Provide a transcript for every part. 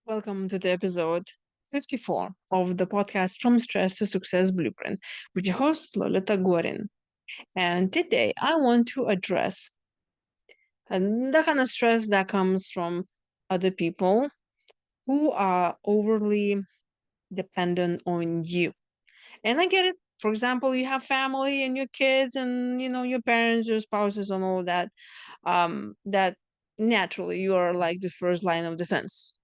Welcome to the episode 54 of the podcast From Stress to Success Blueprint with your host, Lolita Guarin. And today I want to address the kind of stress that comes from other people who are overly dependent on you. And I get it. For example, you have family and your kids and your parents, your spouses and all that. That naturally you are like the first line of defense.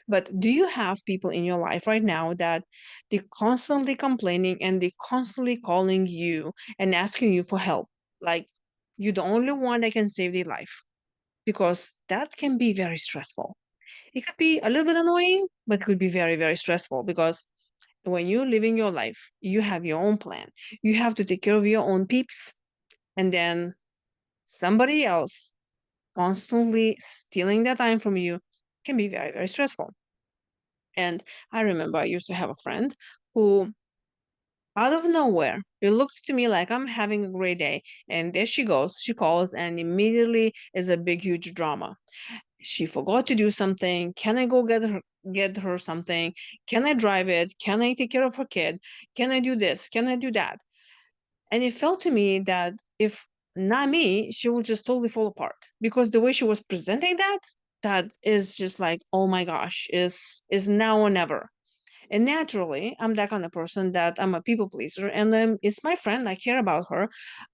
But do you have people in your life right now that they're constantly complaining and they're constantly calling you and asking you for help? Like you're the only one that can save their life because that can be very stressful. It could be a little bit annoying, but it could be very, very stressful because when you're living your life, you have your own plan. You have to take care of your own peeps, and then somebody else constantly stealing that time from you can be very, very stressful. And I remember I used to have a friend who, out of nowhere, it looked to me like I'm having a great day. And there she goes. She calls and immediately is a big, huge drama. She forgot to do something. Can I go get her something? Can I drive it? Can I take care of her kid? Can I do this? Can I do that? And it felt to me that if not me, she will just totally fall apart because the way she was presenting that is just like, oh my gosh, is now or never. And naturally, I'm that kind of person that I'm a people pleaser, and it's my friend. I care about her.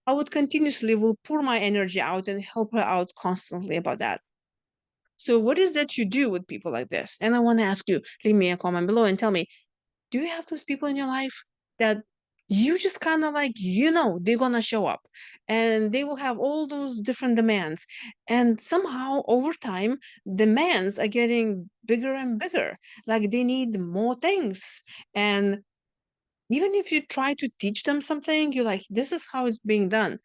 I would continuously will pour my energy out and help her out constantly about that. So, what is that you do with people like this? And I want to ask you, leave me a comment below and tell me, do you have those people in your life that you just kind of like, they're gonna show up and they will have all those different demands, and somehow over time demands are getting bigger and bigger, like they need more things. And even if you try to teach them something, you're like, this is how it's being done,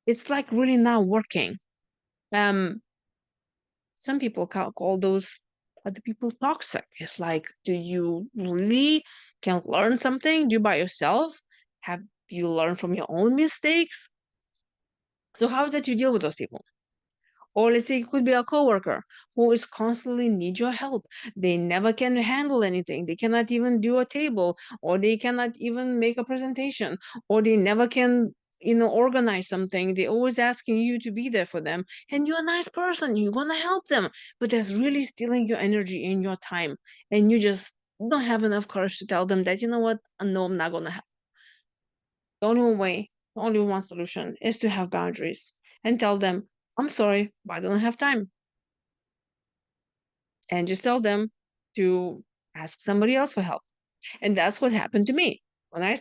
it's like really not working. um some people call those other people toxic. It's like, do you really can learn something? Do you by yourself? Have you learned from your own mistakes? So how is that you deal with those people? Or let's say it could be a coworker who is constantly need your help. They never can handle anything. They cannot even do a table, or they cannot even make a presentation, or they never can, organize something. They're always asking you to be there for them. And you're a nice person. You're gonna help them. But that's really stealing your energy and your time. And you just don't have enough courage to tell them that, you know what? No, I'm not gonna help. The only way, only one solution is to have boundaries and tell them, I'm sorry, but I don't have time. And just tell them to ask somebody else for help. And that's what happened to me. When I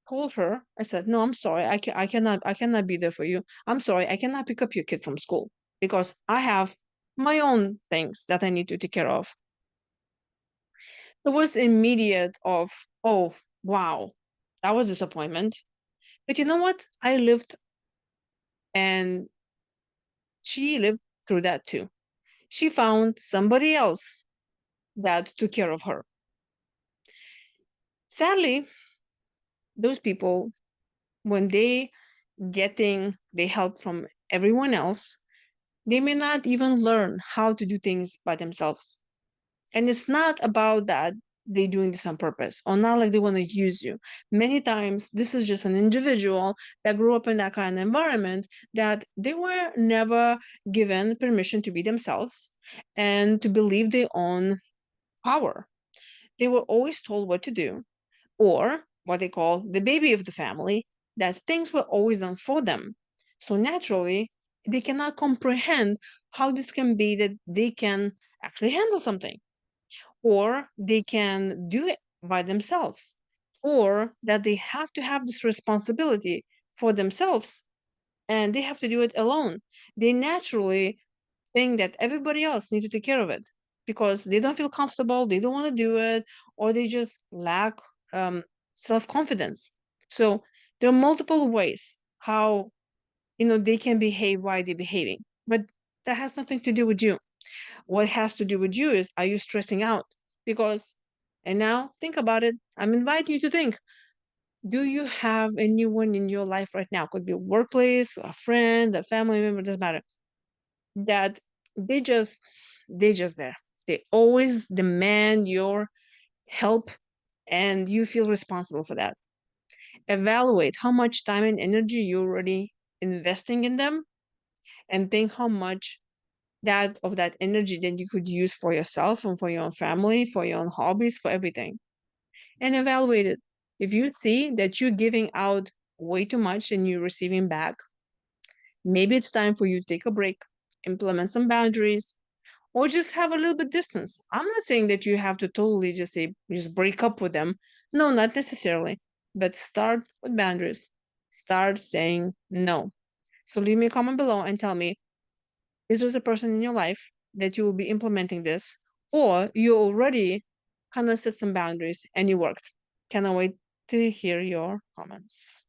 told her, I said, no, I'm sorry. I cannot be there for you. I'm sorry. I cannot pick up your kid from school because I have my own things that I need to take care of. It was immediate of, oh, wow, that was disappointment. But you know what? I lived and she lived through that too. She found somebody else that took care of her. Sadly, those people, when they getting the help from everyone else, they may not even learn how to do things by themselves. And it's not about that they doing this on purpose or not like they want to use you. Many times this is just an individual that grew up in that kind of environment that they were never given permission to be themselves and to believe their own power. They were always told what to do, or what they call the baby of the family, that things were always done for them. So naturally, they cannot comprehend how this can be that they can actually handle something, or they can do it by themselves, or that they have to have this responsibility for themselves and they have to do it alone. They naturally think that everybody else needs to take care of it because they don't feel comfortable, they don't want to do it, or they just lack um, self-confidence. So there are multiple ways how they can behave why they're behaving, but that has nothing to do with you. What has to do with you is, are you stressing out? Because, and now think about it, I'm inviting you to think, do you have anyone in your life right now, could be a workplace, a friend, a family member, doesn't matter, that they just they just there. They always demand your help, and you feel responsible for that. Evaluate how much time and energy you're already investing in them, and think how much that of that energy that you could use for yourself and for your own family, for your own hobbies, for everything. And evaluate it. If you see that you're giving out way too much and you're receiving back, maybe it's time for you to take a break, implement some boundaries, or just have a little bit distance. I'm not saying that you have to totally just say just break up with them. No, not necessarily. But start with boundaries. Start saying no. So leave me a comment below and tell me, is there a person in your life that you will be implementing this, or you already kind of set some boundaries and you worked? Cannot wait to hear your comments.